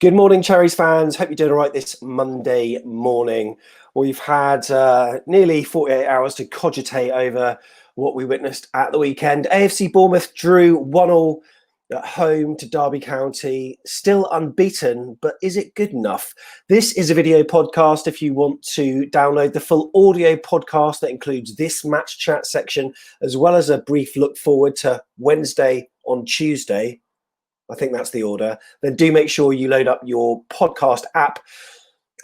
Good morning, Cherries fans. Hope you're doing all right this Monday morning. We've had nearly 48 hours to cogitate over what we witnessed at the weekend. AFC Bournemouth drew 1-1 at home to Derby County. Still unbeaten, but is it good enough? This is a video podcast. If you want to download the full audio podcast that includes this match chat section, as well as a brief look forward to Wednesday on Tuesday, I think that's the order, then do make sure you load up your podcast app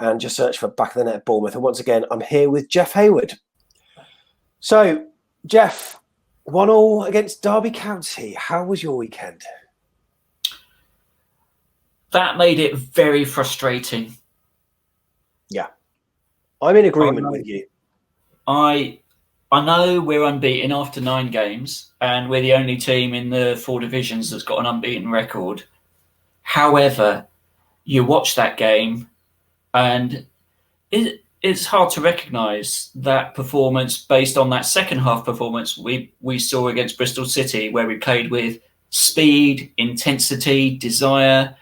and just search for Back of the Net Bournemouth. And once again, I'm here with Jeff Hayward. So, Jeff, 1-1 against Derby County. How was your weekend? That made it very frustrating. Yeah. I'm in agreement with you. I know we're unbeaten after 9 games, and we're the only team in the 4 divisions that's got an unbeaten record. However, you watch that game, and it's hard to recognise that performance based on that second half performance we saw against Bristol City, where we played with speed, intensity, desire,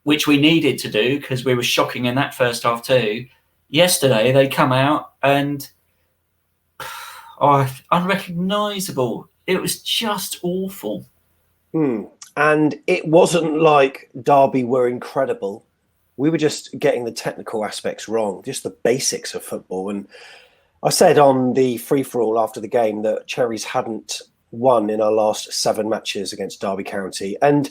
which we needed to do because we were shocking in that first half too. Yesterday, they come out and unrecognisable. It was just awful. And it wasn't like Derby were incredible. We were just getting the technical aspects wrong, just the basics of football. And I said on the free-for-all after the game that Cherries hadn't won in our last 7 matches against Derby County. And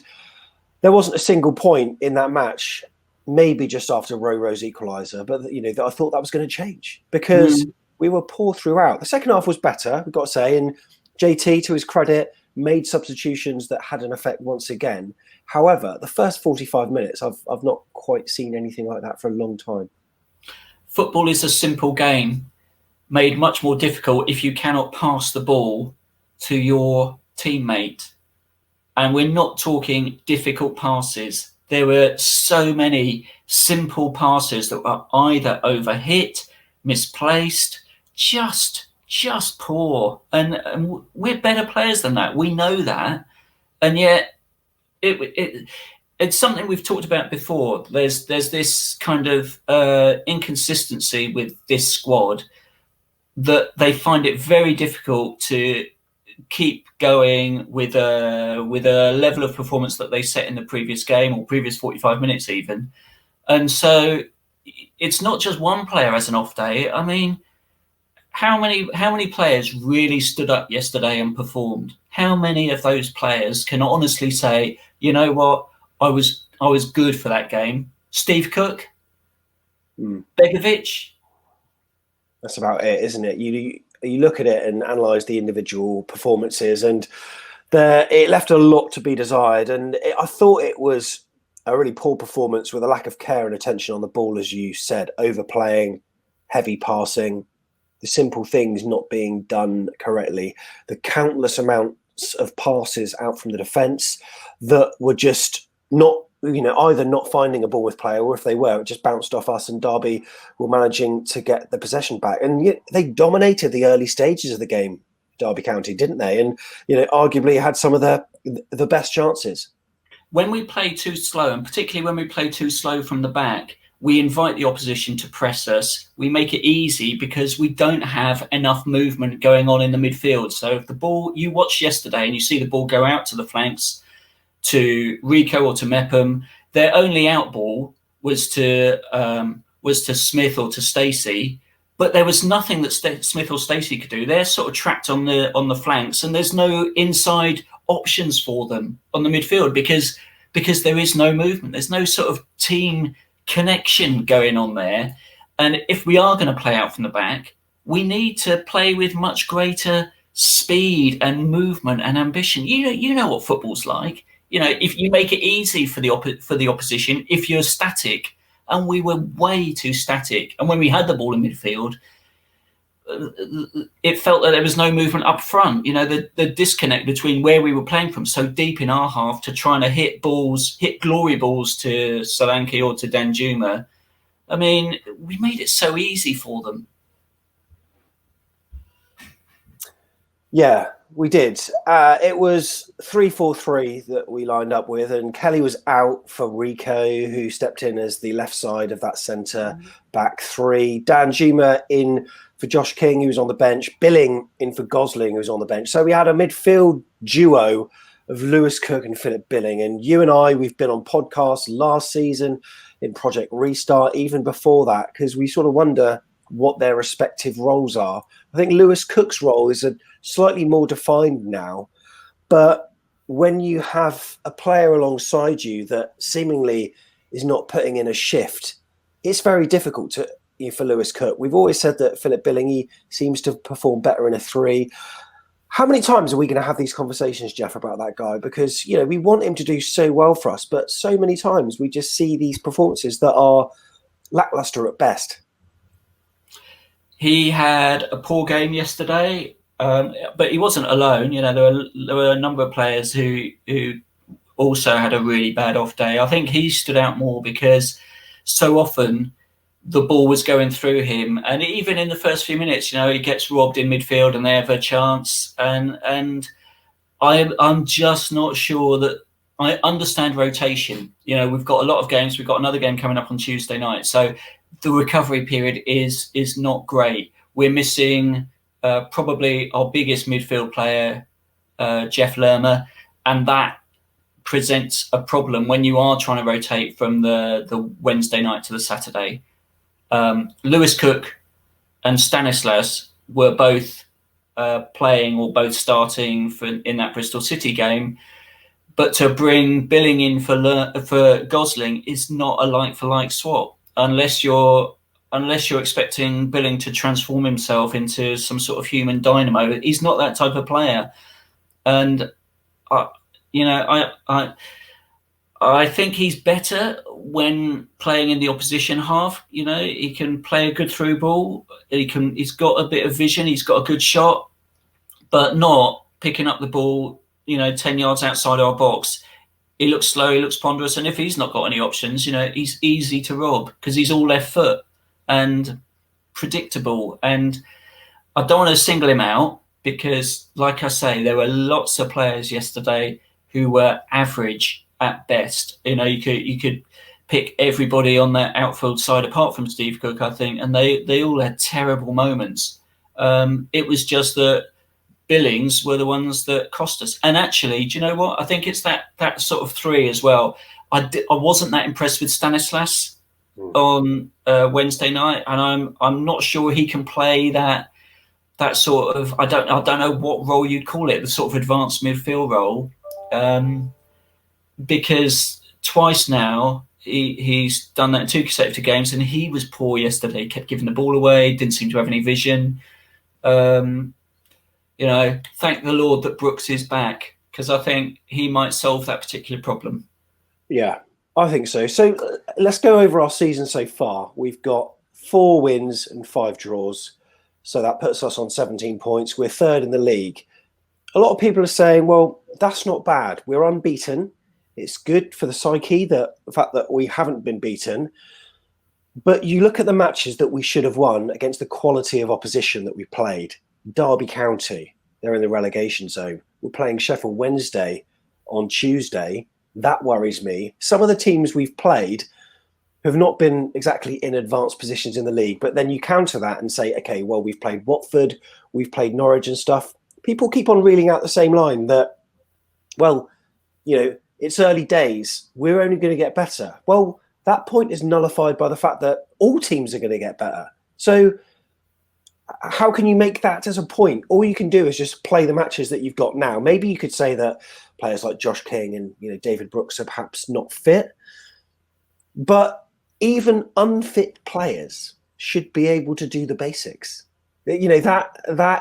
there wasn't a single point in that match, maybe just after Roro's equaliser, but I thought that was going to change because we were poor throughout. The second half was better, we've got to say, and JT, to his credit, made substitutions that had an effect once again. However, the first 45 minutes, I've not quite seen anything like that for a long time. Football is a simple game, made much more difficult if you cannot pass the ball to your teammate. And we're not talking difficult passes. There were so many simple passes that were either overhit, misplaced, just poor, and we're better players than that. We know that, and yet it's something we've talked about before. There's this kind of inconsistency with this squad that they find it very difficult to keep going with a level of performance that they set in the previous game or previous 45 minutes even. And so it's not just one player has an off day. I mean, how many players really stood up yesterday and performed? How many of those players can honestly say, you know what, I was good for that game? Steve Cook, Begovic. That's about it, isn't it? You look at it and analyse the individual performances, and it left a lot to be desired. And I thought it was a really poor performance with a lack of care and attention on the ball, as you said, overplaying, heavy passing, the simple things not being done correctly, the countless amounts of passes out from the defence that were just not, either not finding a Bournemouth player, or if they were, it just bounced off us, and Derby were managing to get the possession back. And yet they dominated the early stages of the game, Derby County, didn't they? And arguably had some of the best chances. When we play too slow, and particularly when we play too slow from the back, we invite the opposition to press us. We make it easy because we don't have enough movement going on in the midfield. So if the ball, you watched yesterday and you see the ball go out to the flanks to Rico or to Mepham, their only out ball was to Smith or to Stacey, but there was nothing that Smith or Stacey could do. They're sort of trapped on the flanks, and there's no inside options for them on the midfield because there is no movement. There's no sort of team connection going on there. And if we are going to play out from the back, we need to play with much greater speed and movement and ambition. You know what football's like. If you make it easy for the opposition, if you're static, and we were way too static. And when we had the ball in midfield, it felt that there was no movement up front. The disconnect between where we were playing from so deep in our half to trying to hit glory balls to Solanke or to Danjuma. I mean, we made it so easy for them. Yeah, We did. It was 3-4-3 that we lined up with, and Kelly was out for Rico, who stepped in as the left side of that centre back three. Dan Juma in for Josh King, who was on the bench. Billing in for Gosling, who was on the bench. So we had a midfield duo of Lewis Cook and Philip Billing. And you and I, we've been on podcasts last season in Project Restart, even before that, because we sort of wonder what their respective roles are. I think Lewis Cook's role is a slightly more defined now, but when you have a player alongside you that seemingly is not putting in a shift, it's very difficult for Lewis Cook. We've always said that Philip Billing, he seems to perform better in a three. How many times are we going to have these conversations, Jeff, about that guy? Because, we want him to do so well for us, but so many times we just see these performances that are lacklustre at best. He had a poor game yesterday, but he wasn't alone. There were a number of players who also had a really bad off day. I think he stood out more because so often the ball was going through him, and even in the first few minutes, he gets robbed in midfield and they have a chance. And I'm just not sure that I understand rotation. We've got a lot of games. We've got another game coming up on Tuesday night, so the recovery period is not great. We're missing probably our biggest midfield player, Jeff Lerma, and that presents a problem when you are trying to rotate from the Wednesday night to the Saturday. Lewis Cook and Stanislas were both playing or both starting in that Bristol City game, but to bring Billing in for Gosling is not a like-for-like swap. Unless you're expecting Billing to transform himself into some sort of human dynamo, he's not that type of player. And I think he's better when playing in the opposition half. He can play a good through ball. He's got a bit of vision. He's got a good shot, but not picking up the ball, 10 yards outside our box. He looks slow, he looks ponderous, and if he's not got any options, he's easy to rob because he's all left foot and predictable. And I don't want to single him out because, like I say, there were lots of players yesterday who were average at best. You could pick everybody on that outfield side apart from Steve Cook, I think, and they all had terrible moments. It was just that Billings were the ones that cost us. And actually, do you know what? I think it's that sort of three as well. I wasn't that impressed with Stanislas on Wednesday night, and I'm not sure he can play that sort of I don't know what role you'd call it, the sort of advanced midfield role, because twice now he's done that in two consecutive games, and he was poor yesterday. He kept giving the ball away, didn't seem to have any vision. Thank the Lord that Brooks is back, because I think he might solve that particular problem. Yeah, I think so. So let's go over our season so far. We've got 4 wins and 5 draws. So that puts us on 17 points. We're third in the league. A lot of people are saying, well, that's not bad. We're unbeaten. It's good for the psyche, the fact that we haven't been beaten. But you look at the matches that we should have won against the quality of opposition that we played. Derby County, they're in the relegation zone. We're playing Sheffield Wednesday on Tuesday. That worries me. Some of the teams we've played have not been exactly in advanced positions in the league, but then you counter that and say, okay, well, we've played Watford, we've played Norwich and stuff. People keep on reeling out the same line that, well, it's early days. We're only going to get better. Well, that point is nullified by the fact that all teams are going to get better. So how can you make that as a point? All you can do is just play the matches that you've got now. Maybe you could say that players like Josh King and David Brooks are perhaps not fit, but even unfit players should be able to do the basics. That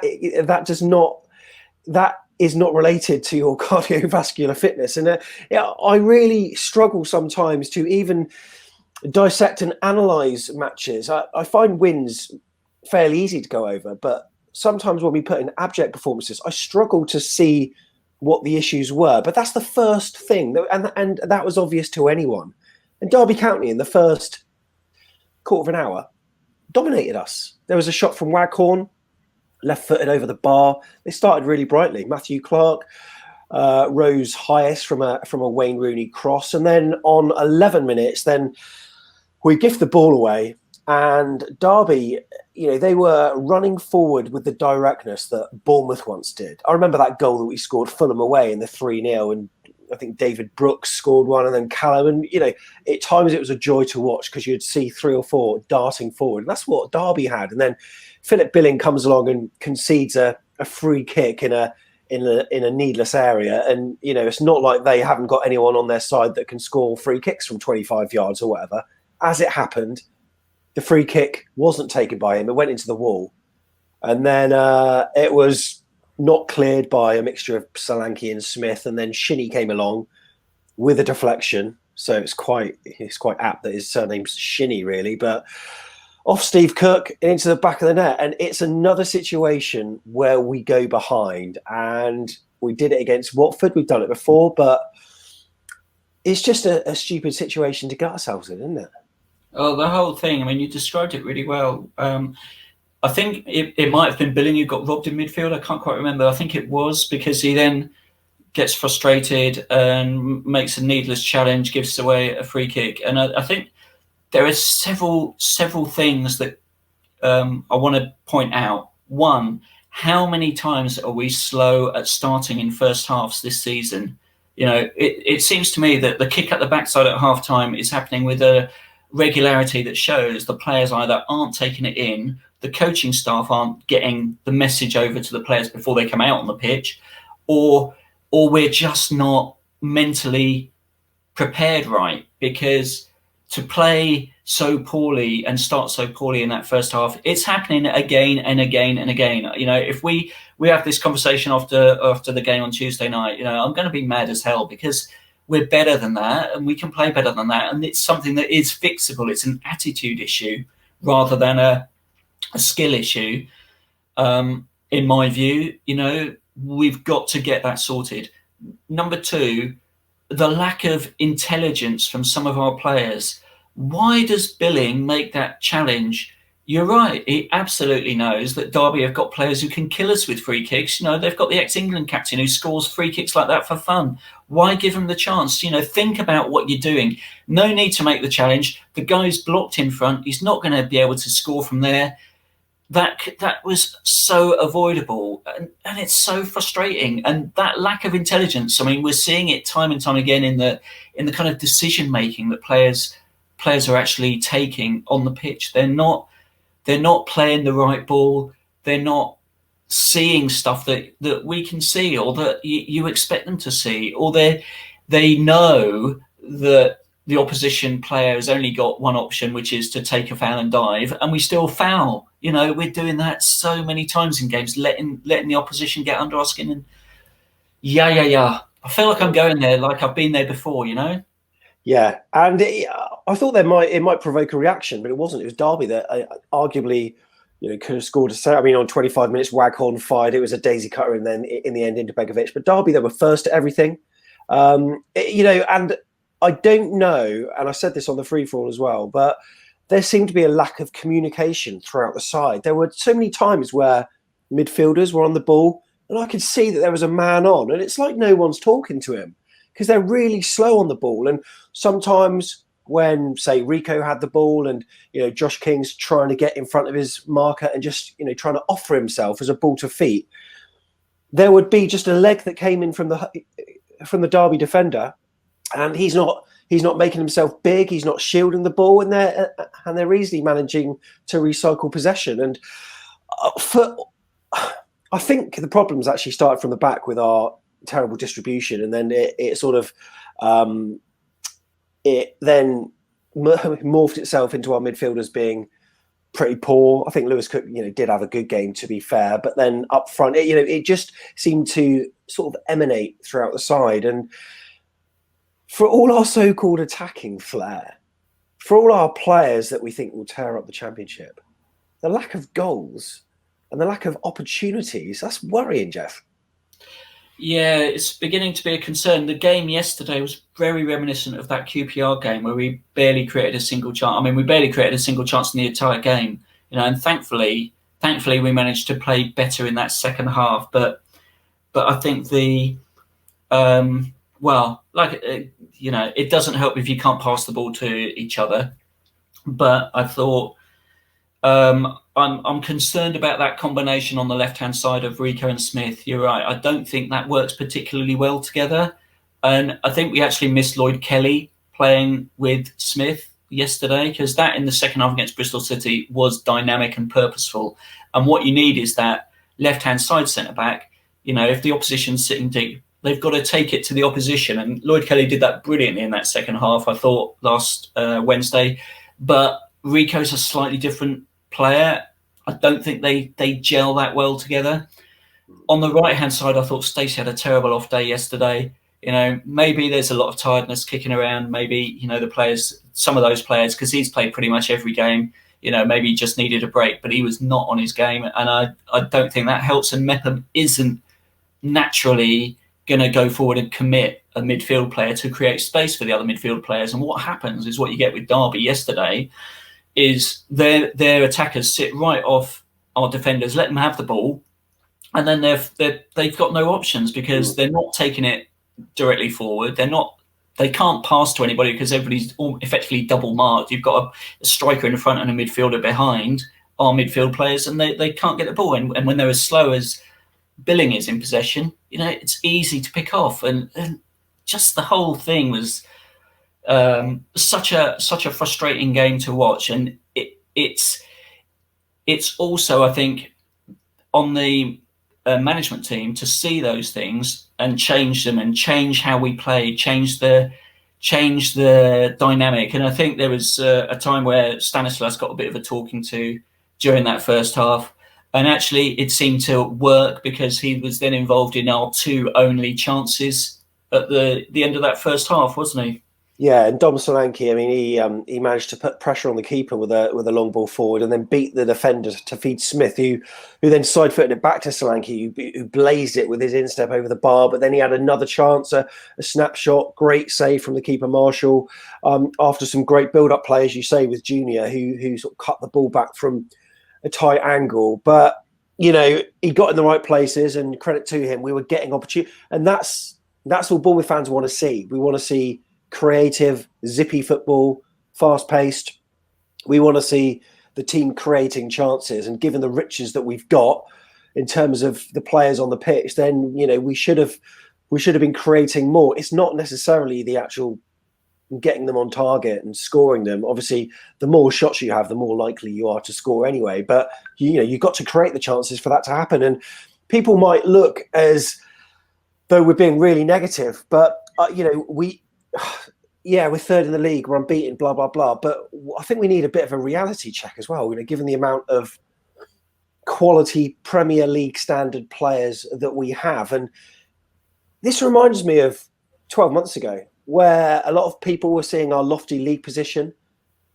is not related to your cardiovascular fitness. And I really struggle sometimes to even dissect and analyze matches. I find wins fairly easy to go over, but sometimes when we put in abject performances, I struggle to see what the issues were. But that's the first thing, and that was obvious to anyone. And Derby County in the first quarter of an hour dominated us. There was a shot from Waghorn left-footed over the bar. They started really brightly. Matthew Clark rose highest from a Wayne Rooney cross, and then on 11 minutes, then we gift the ball away, and Derby, they were running forward with the directness that Bournemouth once did. I remember that goal that we scored Fulham away in the 3-0, and I think David Brooks scored one, and then Callum. And, at times it was a joy to watch because you'd see 3 or 4 darting forward. And that's what Derby had. And then Philip Billing comes along and concedes a free kick in a needless area. And, it's not like they haven't got anyone on their side that can score free kicks from 25 yards or whatever. As it happened, the free kick wasn't taken by him. It went into the wall. And then it was not cleared by a mixture of Solanke and Smith, and then Shinnie came along with a deflection. So it's quite apt that his surname's Shinnie, really. But off Steve Cook into the back of the net, and it's another situation where we go behind. And we did it against Watford. We've done it before, but it's just a stupid situation to get ourselves in, isn't it? Oh, the whole thing. I mean, you described it really well. I think it might have been Billing who got robbed in midfield. I can't quite remember. I think it was, because he then gets frustrated and makes a needless challenge, gives away a free kick. And I think there are several things that I want to point out. One, how many times are we slow at starting in first halves this season? It seems to me that the kick at the backside at half-time is happening with a regularity that shows the players either aren't taking it in, the coaching staff aren't getting the message over to the players before they come out on the pitch, or we're just not mentally prepared right. Because to play so poorly and start so poorly in that first half, it's happening again and again and again. If we have this conversation after the game on Tuesday night, I'm going to be mad as hell, because we're better than that and we can play better than that. And it's something that is fixable. It's an attitude issue rather than a skill issue. In my view, we've got to get that sorted. Number 2, the lack of intelligence from some of our players. Why does Billing make that challenge? You're right. He absolutely knows that Derby have got players who can kill us with free kicks. They've got the ex-England captain who scores free kicks like that for fun. Why give him the chance? Think about what you're doing. No need to make the challenge. The guy's blocked in front. He's not going to be able to score from there. That was so avoidable, and it's so frustrating. And that lack of intelligence, I mean, we're seeing it time and time again in the kind of decision making that players are actually taking on the pitch. They're not playing the right ball. They're not seeing stuff that we can see, or that you expect them to see, or they know that the opposition player has only got one option, which is to take a foul and dive, and we still foul. We're doing that so many times in games, letting the opposition get under our skin. And yeah. I feel like I'm going there, like I've been there before. Yeah, and I thought it might provoke a reaction, but it wasn't. It was Derby that arguably, could have scored on 25 minutes, Waghorn fired. It was a daisy cutter, and then in the end into Begovic. But Derby, they were first at everything, and I don't know, and I said this on the free-for-all as well, but there seemed to be a lack of communication throughout the side. There were so many times where midfielders were on the ball, and I could see that there was a man on, and it's like no one's talking to him because they're really slow on the ball. And sometimes when, say, Rico had the ball and, Josh King's trying to get in front of his marker and just, trying to offer himself as a ball to feet, there would be just a leg that came in from the Derby defender, and he's not making himself big. He's not shielding the ball, and they're easily managing to recycle possession. And I think the problems actually started from the back with our terrible distribution, and then it sort of it then morphed itself into our midfielders being pretty poor. I think Lewis Cook, did have a good game, to be fair, but then up front, it just seemed to sort of emanate throughout the side. And for all our so-called attacking flair, for all our players that we think will tear up the Championship, the lack of goals and the lack of opportunities, that's worrying, Jeff. Yeah, it's beginning to be a concern. The game yesterday was very reminiscent of that QPR game where we barely created a single chance. I mean, we barely created a single chance in the entire game, and thankfully thankfully we managed to play better in that second half. But I think it doesn't help if you can't pass the ball to each other. But I thought I'm concerned about that combination on the left-hand side of Rico and Smith. You're right. I don't think that works particularly well together. And I think we actually missed Lloyd Kelly playing with Smith yesterday, because that in the second half against Bristol City was dynamic and purposeful. And what you need is that left-hand side centre-back. If the opposition's sitting deep, they've got to take it to the opposition. And Lloyd Kelly did that brilliantly in that second half, I thought, last Wednesday. But Rico's a slightly different player. I don't think they gel that well together. On the right-hand side, I thought Stacey had a terrible off day yesterday. Maybe there's a lot of tiredness kicking around. Maybe, the players, some of those players, because he's played pretty much every game, maybe he just needed a break, but he was not on his game. And I don't think that helps. And Mepham isn't naturally going to go forward and commit a midfield player to create space for the other midfield players. And what happens is what you get with Derby yesterday is their attackers sit right off our defenders, let them have the ball, and then they've got no options because they're not taking it directly forward. They can't pass to anybody because everybody's effectively double marked. You've got a striker in front and a midfielder behind our midfield players, and they can't get the ball. And when they're as slow as Billing is in possession, it's easy to pick off. And just the whole thing was such a frustrating game to watch. And it's also, I think, on the management team to see those things and change them and change how we play, change the dynamic. And I think there was a time where Stanislas got a bit of a talking to during that first half. And actually, it seemed to work because he was then involved in our two only chances at the end of that first half, wasn't he? Yeah, and Dom Solanke, I mean, he managed to put pressure on the keeper with a long ball forward, and then beat the defender to feed Smith, who then side-footed it back to Solanke, who blazed it with his instep over the bar. But then he had another chance, a snapshot, great save from the keeper Marshall, after some great build-up play, as you say, with Junior, who sort of cut the ball back from a tight angle. But he got in the right places, and credit to him, we were getting opportunity, and that's what Bournemouth fans want to see. We want to see creative, zippy football, fast-paced. We want to see the team creating chances, and given the riches that we've got in terms of the players on the pitch, then we should have been creating more. It's not necessarily the actual getting them on target and scoring them. Obviously, the more shots you have, the more likely you are to score anyway. But you've got to create the chances for that to happen. And people might look as though we're being really negative, but we're third in the league, we're unbeaten, blah, blah, blah. But I think we need a bit of a reality check as well, given the amount of quality Premier League standard players that we have. And this reminds me of 12 months ago, where a lot of people were seeing our lofty league position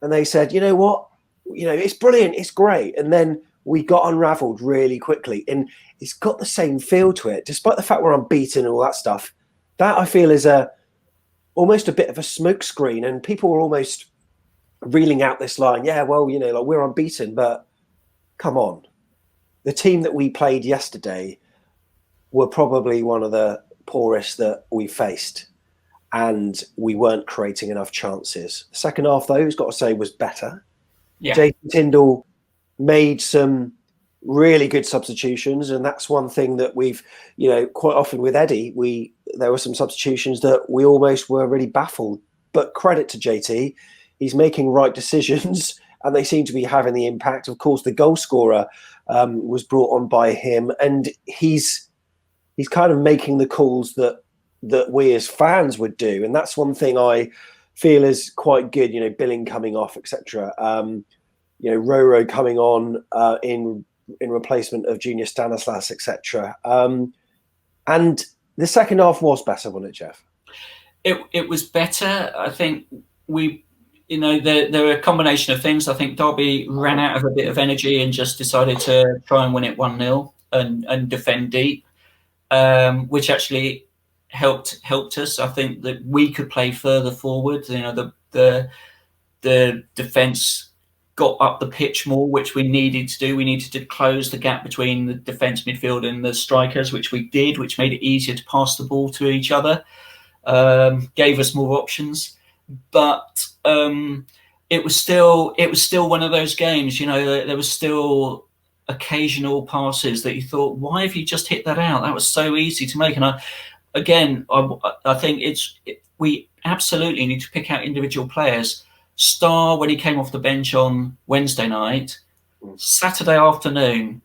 and they said, you know what, it's brilliant, it's great. And then we got unraveled really quickly. And it's got the same feel to it, despite the fact we're unbeaten and all that stuff. That I feel is almost a bit of a smokescreen, and people were almost reeling out this line. Yeah, well, we're unbeaten, but come on. The team that we played yesterday were probably one of the poorest that we faced, and we weren't creating enough chances. The second half, though, got to say, was better. Yeah. Jason Tindall made some really good substitutions, and that's one thing that we've, quite often with Eddie, there were some substitutions that we almost were really baffled. But credit to JT, he's making right decisions, and they seem to be having the impact. Of course, the goal scorer was brought on by him, and he's kind of making the calls that we as fans would do, and that's one thing I feel is quite good. Billing coming off, etc. Roro coming on in replacement of Junior Stanislas, etc. And the second half was better, wasn't it, Jeff? It was better. I think there were a combination of things. I think Derby ran out of a bit of energy and just decided to try and win it 1-0 and defend deep, which actually helped us. I think that we could play further forward. The defence got up the pitch more, which we needed to do. We needed to close the gap between the defence, midfield and the strikers, which we did, which made it easier to pass the ball to each other, gave us more options. But it was still one of those games, there was still occasional passes that you thought, why have you just hit that out? That was so easy to make. And I think we absolutely need to pick out individual players. Starr, when he came off the bench on Wednesday night, Saturday afternoon,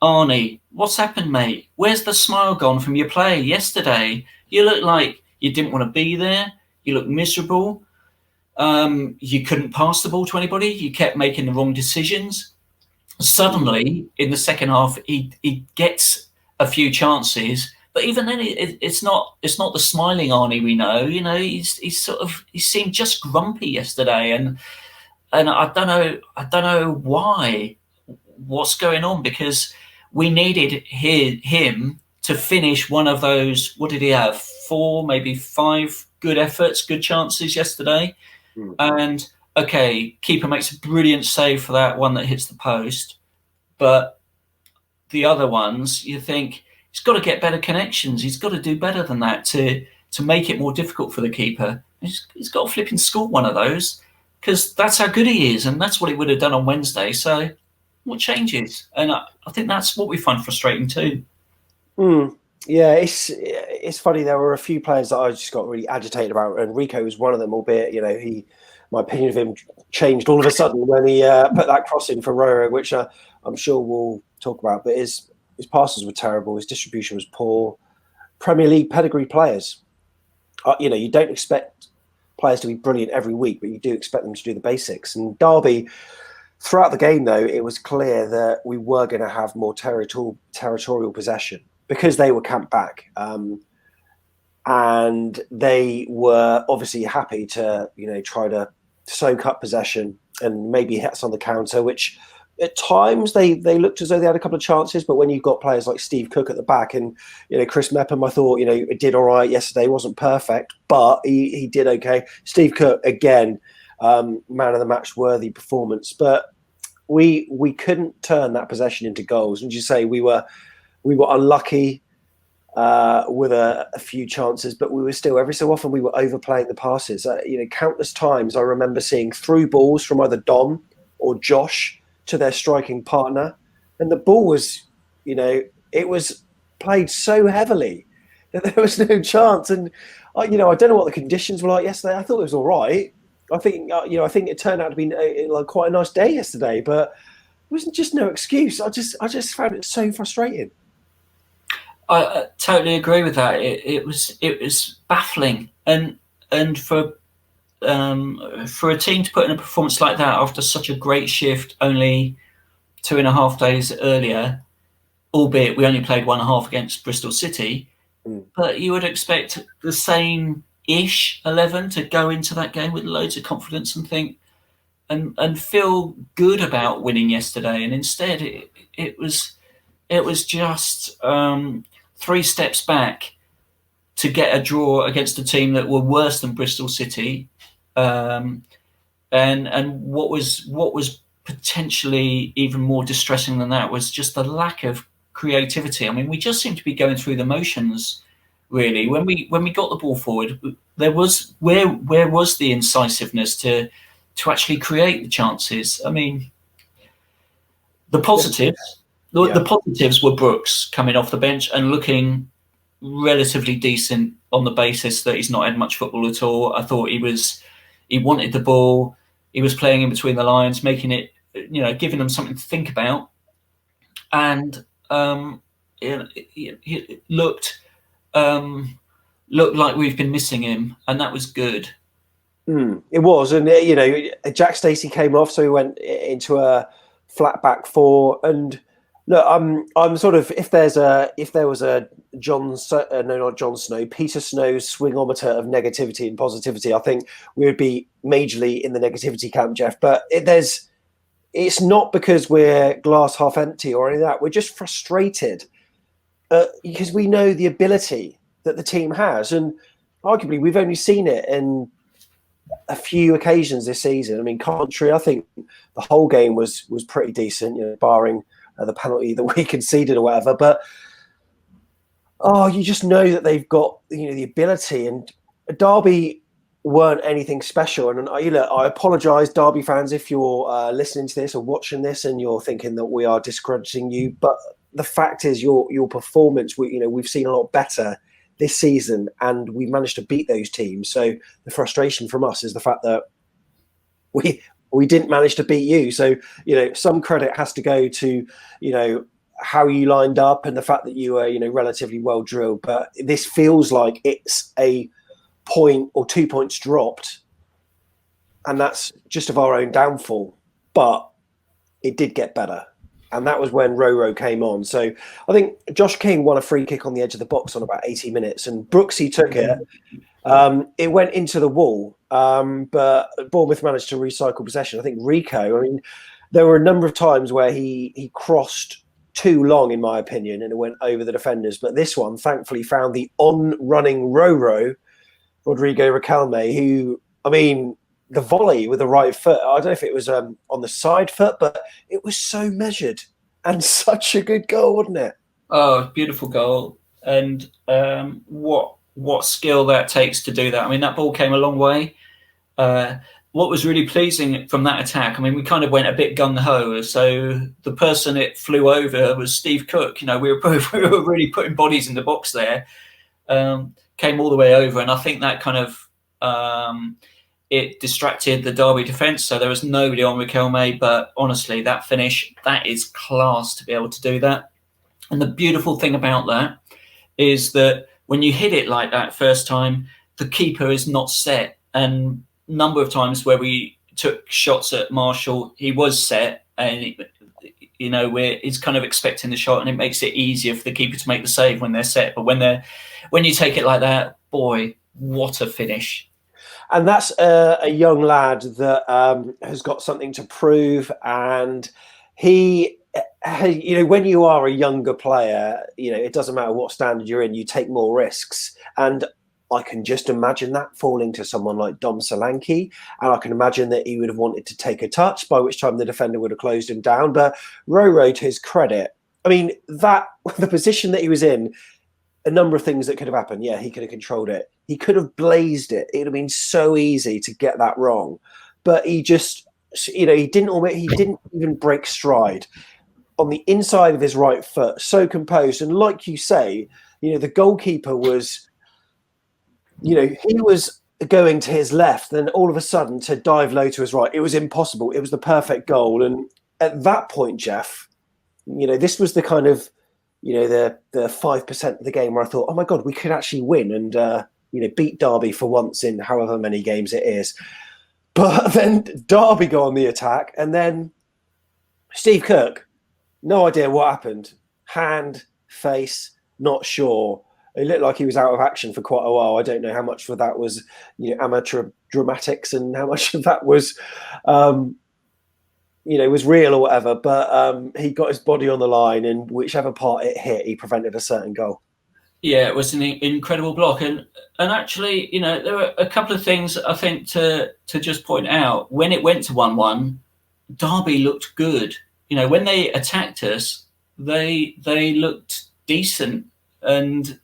Arnie, what's happened, mate? Where's the smile gone from your play yesterday? You look like you didn't want to be there. You look miserable. You couldn't pass the ball to anybody. You kept making the wrong decisions. Suddenly, in the second half, he gets a few chances. But even then, it's not the smiling Arnie we know. He seemed just grumpy yesterday, and I don't know why. What's going on? Because we needed him to finish one of those. What did he have? 4, maybe 5 good efforts, good chances yesterday. And okay, keeper makes a brilliant save for that one that hits the post, but the other ones, you think, he's got to get better connections. He's got to do better than that to make it more difficult for the keeper. He's got to flipping score one of those, because that's how good he is, and that's what he would have done on Wednesday. So what changes? And I think that's what we find frustrating too. Yeah, it's funny. There were a few players that I just got really agitated about, and Rico was one of them. Albeit, my opinion of him changed all of a sudden when he put that cross in for Roro, which I'm sure we'll talk about. But his passes were terrible. His distribution was poor. Premier League pedigree players. You don't expect players to be brilliant every week, but you do expect them to do the basics. And Derby, throughout the game, though, it was clear that we were going to have more territorial possession, because they were camped back, and they were obviously happy to, try to soak up possession and maybe hit us on the counter, which at times they looked as though they had a couple of chances. But when you've got players like Steve Cook at the back and, Chris Mepham, I thought, it did all right yesterday. Wasn't perfect, but he did okay. Steve Cook, again, man of the match worthy performance. But we couldn't turn that possession into goals. And you say we were unlucky with a few chances, but we were still, every so often, we were overplaying the passes. Countless times I remember seeing through balls from either Dom or Josh to their striking partner, and the ball was, it was played so heavily that there was no chance. And I don't know what the conditions were like yesterday. I thought it was all right. I think it turned out to be like quite a nice day yesterday, but it wasn't just no excuse. I just found it so frustrating. I totally agree with that. It was baffling, and for a team to put in a performance like that after such a great shift only 2.5 days earlier, albeit we only played 1.5 against Bristol City, but you would expect the same-ish 11 to go into that game with loads of confidence and think and feel good about winning yesterday, and instead it was just 3 steps back to get a draw against a team that were worse than Bristol City, and what was potentially even more distressing than that was just the lack of creativity. I mean, we just seemed to be going through the motions. Really, when we got the ball forward, there was where was the incisiveness to actually create the chances? I mean, the positives. The positives were Brooks coming off the bench and looking relatively decent on the basis that he's not had much football at all. I thought he wanted the ball. He was playing in between the lines, making it, giving them something to think about. And it looked like we've been missing him, and that was good. It was, and Jack Stacey came off, so he went into a flat back 4. And look, I'm sort of, if there was a Peter Snow's swingometer of negativity and positivity, I think we would be majorly in the negativity camp, Jeff. But it's not because we're glass half empty or any of that. We're just frustrated because we know the ability that the team has, and arguably we've only seen it in a few occasions this season. I mean, Coventry, I think the whole game was pretty decent, barring the penalty that we conceded or whatever. But you just know that they've got the ability, and Derby weren't anything special. And I apologise, Derby fans, if you're listening to this or watching this and you're thinking that we are discrediting you. But the fact is, your performance, we've seen a lot better this season, and we managed to beat those teams. So the frustration from us is the fact that we didn't manage to beat you. So some credit has to go to how you lined up and the fact that you were relatively well drilled. But this feels like it's a point or 2 points dropped, and that's just of our own downfall. But it did get better, and that was when Roro came on. So I think Josh King won a free kick on the edge of the box on about 80 minutes, and Brooksy took it. It went into the wall, but Bournemouth managed to recycle possession. I think Rico, there were a number of times where he crossed too long, in my opinion, and it went over the defenders. But this one, thankfully, found the on-running Roro, Rodrigo Riquelme, who, the volley with the right foot, I don't know if it was on the side foot, but it was so measured and such a good goal, wasn't it? Oh, beautiful goal. And what skill that takes to do that. That ball came a long way. What was really pleasing from that attack, we kind of went a bit gung-ho. So the person it flew over was Steve Cook. We were really putting bodies in the box there. Came all the way over, and I think that kind of it distracted the Derby defence, so there was nobody on Riquelme. But honestly, that finish, that is class to be able to do that. And the beautiful thing about that is that when you hit it like that first time, the keeper is not set. And number of times where we took shots at Marshall, he was set, and he's kind of expecting the shot, and it makes it easier for the keeper to make the save when they're set. But when you take it like that, boy, what a finish! And that's a young lad that has got something to prove, and he, when you are a younger player, it doesn't matter what standard you're in, you take more risks. And I can just imagine that falling to someone like Dom Solanke, and I can imagine that he would have wanted to take a touch, by which time the defender would have closed him down. But Roro, to his credit, that the position that he was in, a number of things that could have happened. Yeah, he could have controlled it. He could have blazed it. It would have been so easy to get that wrong. But he just, he didn't even break stride on the inside of his right foot, so composed. And like you say, the goalkeeper was, he was going to his left, then all of a sudden to dive low to his right, it was impossible. It was the perfect goal. And at that point, Jeff, this was the kind of, the 5% of the game where I thought, oh my God, we could actually win and, beat Derby for once in however many games it is. But then Derby go on the attack, and then Steve Cook, no idea what happened. Hand, face, not sure. It looked like he was out of action for quite a while. I don't know how much of that was, amateur dramatics and how much of that was, was real or whatever. But he got his body on the line, and whichever part it hit, he prevented a certain goal. Yeah, it was an incredible block. And actually, there were a couple of things I think to just point out. When it went to 1-1, Derby looked good. When they attacked us, they looked decent. And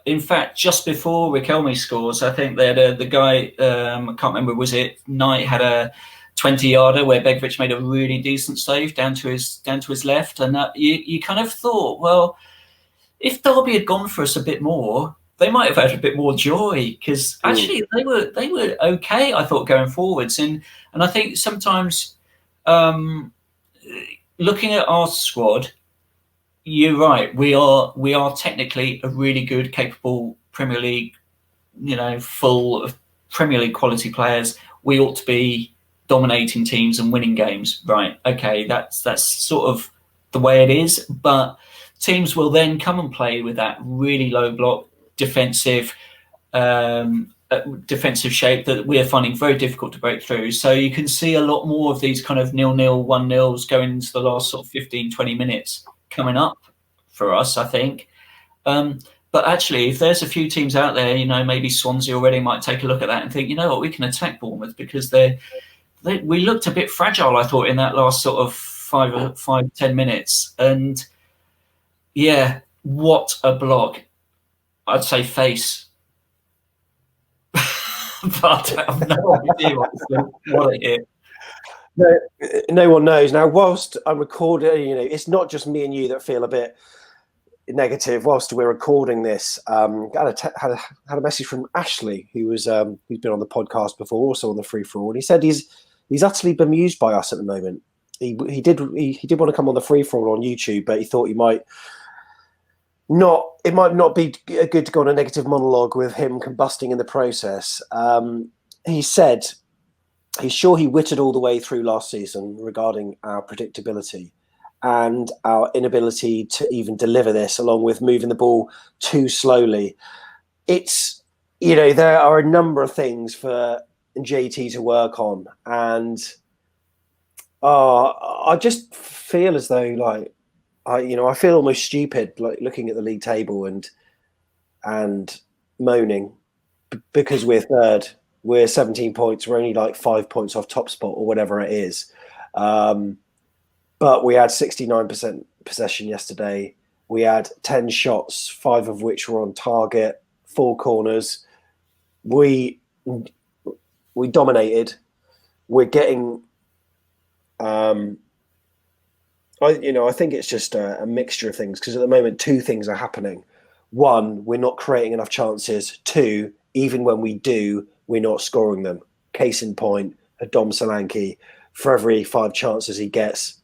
in fact, just before Riquelme scores, I think they had the guy, I can't remember, was it Knight, had a 20-yarder where Begovic made a really decent save down to his left. And you kind of thought, well, if Derby had gone for us a bit more, they might have had a bit more joy, because actually they were okay, I thought, going forwards. And I think sometimes looking at our squad, you're right. We are technically a really good, capable Premier League, full of Premier League quality players. We ought to be dominating teams and winning games, right? Okay, that's sort of the way it is. But teams will then come and play with that really low block defensive shape that we're finding very difficult to break through. So you can see a lot more of these kind of 0-0, 1-0s going into the last sort of 15, 20 minutes coming up for us, I think. But But actually, if there's a few teams out there, maybe Swansea already might take a look at that and think, you know what, we can attack Bournemouth, because we looked a bit fragile, I thought, in that last sort of 5-10 minutes. And yeah, what a block. I'd say face. But I have no idea what it is. No one knows. Now, whilst I'm recording, it's not just me and you that feel a bit negative. Whilst we're recording this, had a message from Ashley, who's been on the podcast before, also on the free for all, and he said he's utterly bemused by us at the moment. He did want to come on the free for all on YouTube, but he thought it might not be good to go on a negative monologue with him combusting in the process. He said he's sure he wittered all the way through last season regarding our predictability and our inability to even deliver this, along with moving the ball too slowly. It's, there are a number of things for JT to work on. And I just feel as though, I feel almost stupid, looking at the league table and moaning because we're third. We're 17 points. We're only 5 points off top spot or whatever it is. But we had 69% possession yesterday. We had 10 shots, 5 of which were on target, 4 corners. We dominated. We're getting. I think it's just a mixture of things, because at the moment 2 things are happening. 1, we're not creating enough chances. 2, even when we do, we're not scoring them. Case in point, Dom Solanke, for every 5 chances he gets,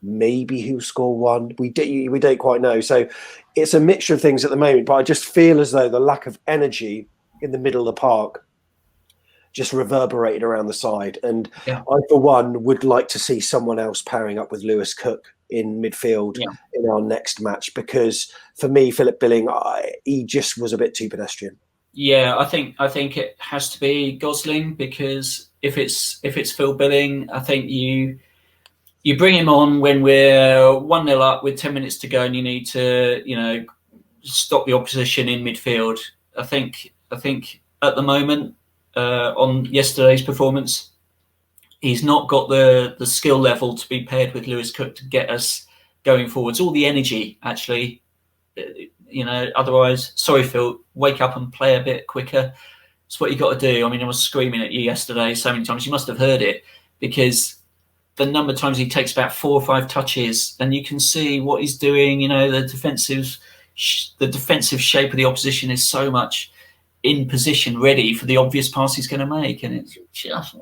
maybe he'll score 1. We don't quite know. So it's a mixture of things at the moment, but I just feel as though the lack of energy in the middle of the park just reverberated around the side. And I, for one, would like to see someone else pairing up with Lewis Cook in midfield in our next match, because for me, Philip Billing, he just was a bit too pedestrian. Yeah, I think it has to be Gosling, because if it's Phil Billing, I think you bring him on when we're 1-0 up with 10 minutes to go, and you need to stop the opposition in midfield. I think at the moment, on yesterday's performance, he's not got the skill level to be paired with Lewis Cook to get us going forwards. All the energy, actually. Otherwise, sorry, Phil, wake up and play a bit quicker. It's what you got to do. I mean, I was screaming at you yesterday so many times. You must have heard it, because the number of times he takes about 4 or 5 touches, and you can see what he's doing. The defensive shape of the opposition is so much in position, ready for the obvious pass he's going to make, and it's just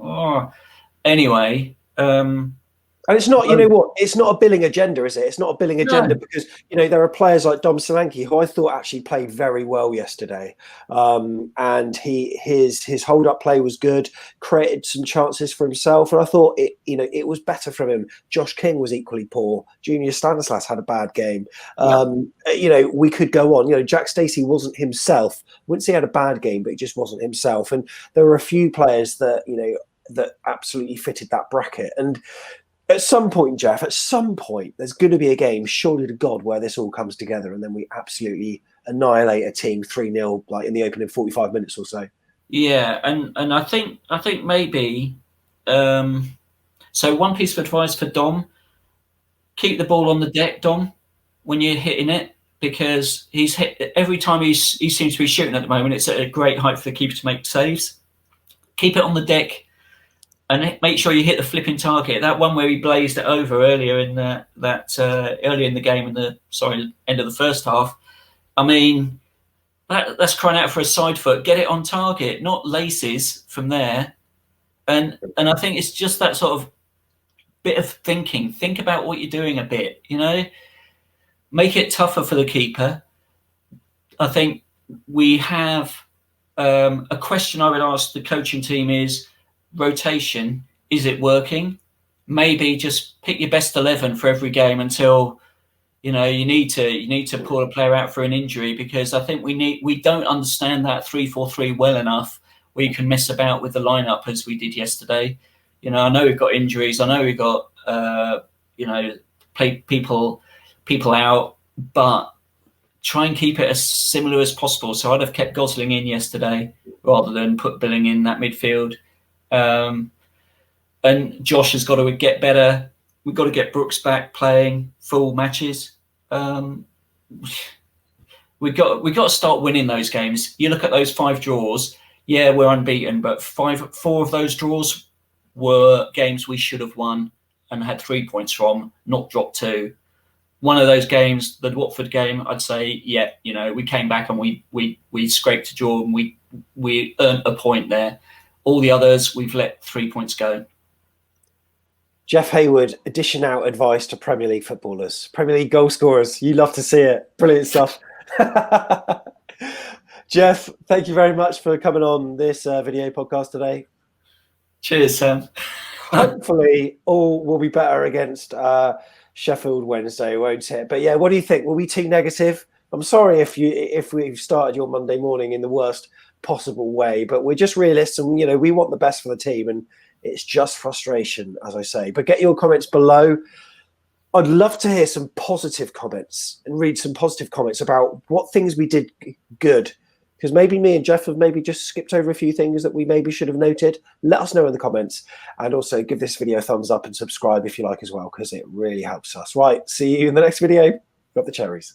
anyway. And it's not, it's not a Billing agenda, is it? It's not a Billing agenda, because, there are players like Dom Solanke, who I thought actually played very well yesterday. And his hold-up play was good, created some chances for himself. And I thought it was better from him. Josh King was equally poor. Junior Stanislas had a bad game. We could go on. Jack Stacey wasn't himself. I wouldn't say he had a bad game, but he just wasn't himself. And there were a few players that, that absolutely fitted that bracket. And at some point, Jeff, there's going to be a game, surely to God, where this all comes together, and then we absolutely annihilate a team 3-0, like in the opening 45 minutes or so. Yeah, and I think maybe. So one piece of advice for Dom: keep the ball on the deck, Dom, when you're hitting it, because he's hit every time he seems to be shooting at the moment. It's at a great height for the keeper to make saves. Keep it on the deck. And make sure you hit the flipping target. That one where he blazed it over earlier in earlier in the game, end of the first half. I mean, that's crying out for a side foot. Get it on target, not laces from there. And I think it's just that sort of bit of thinking. Think about what you're doing a bit. Make it tougher for the keeper. I think we have a question I would ask the coaching team is, rotation, is it working? Maybe just pick your best 11 for every game until you need to pull a player out for an injury, because I think we don't understand that 3-4-3 well enough where you can mess about with the lineup as we did yesterday. I know we've got injuries, I know we've got play people out, but try and keep it as similar as possible. So I'd have kept Gosling in yesterday rather than put Billing in that midfield. And Josh has got to get better. We've got to get Brooks back playing full matches. We've got to start winning those games. You look at those 5 draws. Yeah, we're unbeaten, but 4 of those draws were games we should have won and had 3 points from, not dropped 2. One of those games, the Watford game, I'd say, yeah, we came back and we scraped a draw and we earned a point there. All the others, we've let 3 points go. Jeff Hayward, dishing out advice to Premier League footballers, Premier League goal scorers. You love to see it. Brilliant stuff. Jeff, thank you very much for coming on this video podcast today. Cheers, Sam. Hopefully all will be better against Sheffield Wednesday, won't it? But yeah, what do you think? Were we too negative? I'm sorry if we've started your Monday morning in the worst possible way, but we're just realists, and we want the best for the team, and it's just frustration, as I say. But get your comments below. I'd love to hear some positive comments and read some positive comments about what things we did good, because maybe me and Jeff have maybe just skipped over a few things that we maybe should have noted. Let us know in the comments, and also give this video a thumbs up and subscribe if you like as well, because it really helps us. Right, see you in the next video. Got the cherries.